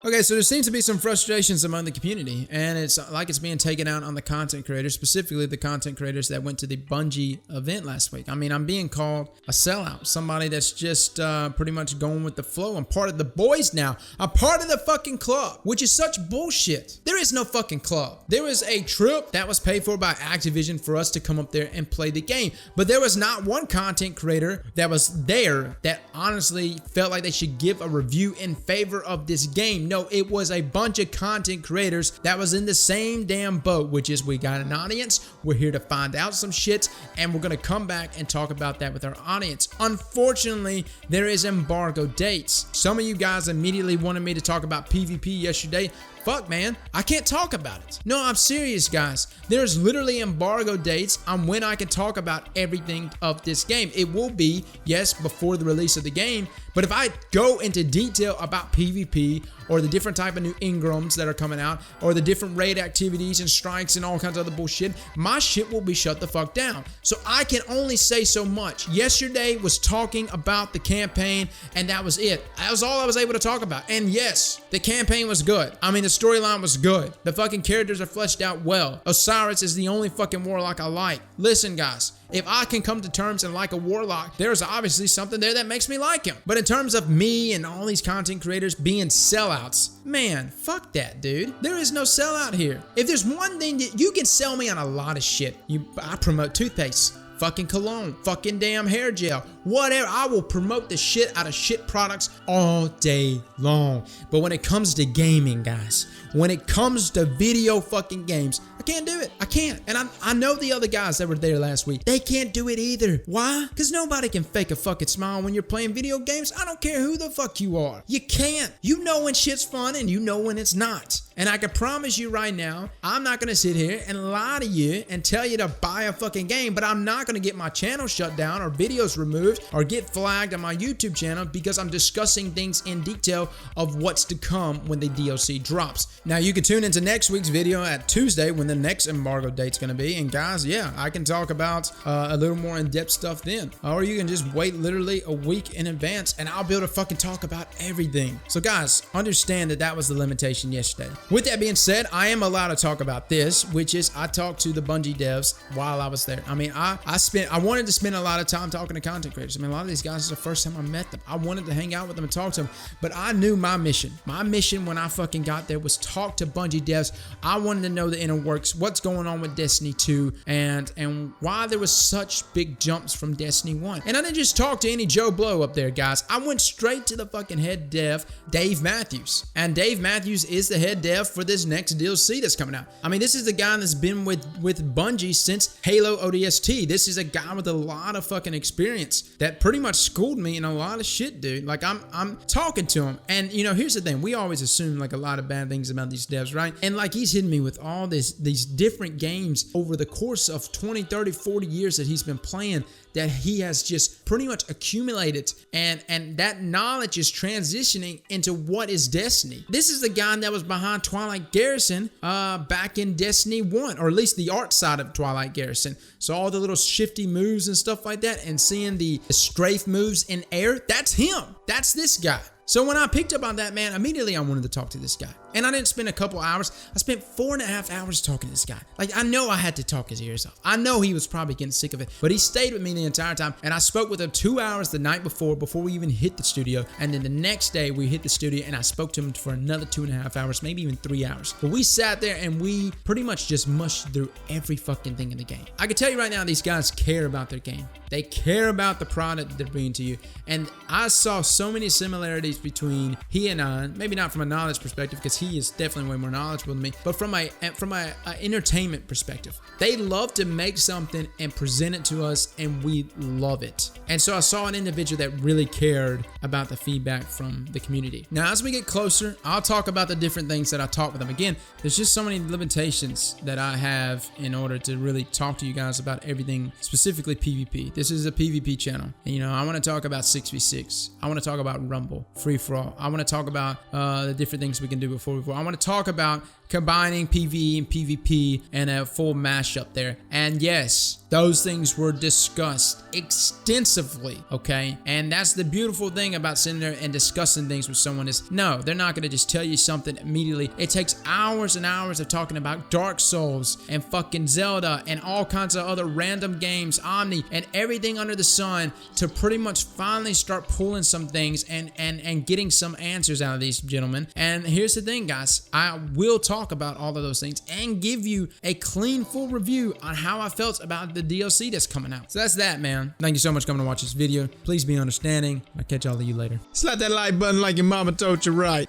Okay, so there seems to be some frustrations among the community, and it's like it's being taken out on the content creators, specifically the content creators that went to the Bungie event last week. I mean, I'm being called a sellout, somebody that's just pretty much going with the flow. I'm part of the boys now. I'm part of the fucking club, which is such bullshit. There is no fucking club. There was a trip that was paid for by Activision for us to come up there and play the game, but there was not one content creator that was there that honestly felt like they should give a review in favor of this game. No, it was a bunch of content creators that was in the same damn boat, which is we got an audience, we're here to find out some shit, and we're gonna come back and talk about that with our audience. Unfortunately, there is embargo dates. Some of you guys immediately wanted me to talk about PvP yesterday. Fuck, man, I can't talk about it. No, I'm serious, guys. There's literally embargo dates on when I can talk about everything of this game. It will be, yes, before the release of the game, but if I go into detail about PvP or the different type of new engrams that are coming out or the different raid activities and strikes and all kinds of other bullshit, my shit will be shut the fuck down. So I can only say so much. Yesterday was talking about the campaign, and that was it. That was all I was able to talk about. And yes, the campaign was good. I mean, the storyline was good. The fucking characters are fleshed out well. Osiris is the only fucking warlock I like. Listen, guys, if I can come to terms and like a warlock, there's obviously something there that makes me like him. But in terms of me and all these content creators being sellouts, man, fuck that, dude. There is no sellout here. If there's one thing that you can sell me on a lot of shit, I promote toothpaste, fucking cologne, fucking damn hair gel, whatever. I will promote the shit out of shit products all day long. But when it comes to gaming, guys, when it comes to video fucking games, I can't do it. I can't. And I know the other guys that were there last week, they can't do it either. Why? Because nobody can fake a fucking smile when you're playing video games. I don't care who the fuck you are. You can't. You know when shit's fun and you know when it's not. And I can promise you right now, I'm not going to sit here and lie to you and tell you to buy a fucking game, but I'm not going to get my channel shut down or videos removed or get flagged on my YouTube channel because I'm discussing things in detail of what's to come when the DLC drops. Now, you can tune into next week's video at Tuesday when the next embargo date's going to be. And guys, yeah, I can talk about a little more in-depth stuff then. Or you can just wait literally a week in advance and I'll be able to fucking talk about everything. So guys, understand that that was the limitation yesterday. With that being said, I am allowed to talk about this, which is I talked to the Bungie devs while I was there. I mean, I wanted to spend a lot of time talking to content creators. I mean, a lot of these guys is the first time I met them. I wanted to hang out with them and talk to them, but I knew my mission. My mission when I fucking got there was talk to Bungie devs. I wanted to know the inner works, what's going on with Destiny 2, and why there was such big jumps from Destiny 1. And I didn't just talk to any Joe Blow up there, guys. I went straight to the fucking head dev, Dave Matthews. And Dave Matthews is the head dev for this next DLC that's coming out. I mean, this is the guy that's been with Bungie since Halo ODST. This is a guy with a lot of fucking experience that pretty much schooled me in a lot of shit, dude. Like, I'm talking to him. And, you know, here's the thing. We always assume, like, a lot of bad things about these devs, right? And, like, he's hitting me with all these different games over the course of 20, 30, 40 years that he's been playing that he has just pretty much accumulated, and that knowledge is transitioning into what is Destiny. This is the guy that was behind Twilight Garrison back in Destiny 1, or at least the art side of Twilight Garrison. So all the little shifty moves and stuff like that, and seeing the strafe moves in air, that's him. That's this guy. So when I picked up on that, man, immediately I wanted to talk to this guy. And I didn't spend a couple hours. I spent 4.5 hours talking to this guy. Like, I know I had to talk his ears off. I know he was probably getting sick of it, but he stayed with me the entire time. And I spoke with him 2 hours the night before we even hit the studio. And then the next day we hit the studio and I spoke to him for another 2.5 hours, maybe even 3 hours. But we sat there and we pretty much just mushed through every fucking thing in the game. I can tell you right now, these guys care about their game. They care about the product that they're bringing to you. And I saw so many similarities between he and I, maybe not from a knowledge perspective, because he is definitely way more knowledgeable than me, but from a entertainment perspective. They love to make something and present it to us, and we love it. And so I saw an individual that really cared about the feedback from the community. Now, as we get closer, I'll talk about the different things that I talked with them. Again, there's just so many limitations that I have in order to really talk to you guys about everything, specifically PvP. This is a PvP channel. And, you know, I want to talk about 6v6. I want to talk about Rumble, free-for-all. I want to talk about the different things we can do before I want to talk about combining PvE and PvP and a full mashup there. And yes, those things were discussed extensively, okay? And that's the beautiful thing about sitting there and discussing things with someone is, no, they're not going to just tell you something immediately. It takes hours and hours of talking about Dark Souls and fucking Zelda and all kinds of other random games, Omni, and everything under the sun to pretty much finally start pulling some things and getting some answers out of these gentlemen. And here's the thing, guys. I will talk about all of those things and give you a clean, full review on how I felt about the DLC that's coming out. So that's that, man. Thank you so much for coming to watch this video. Please be understanding. I'll catch all of you later. Slap that like button like your mama told you right.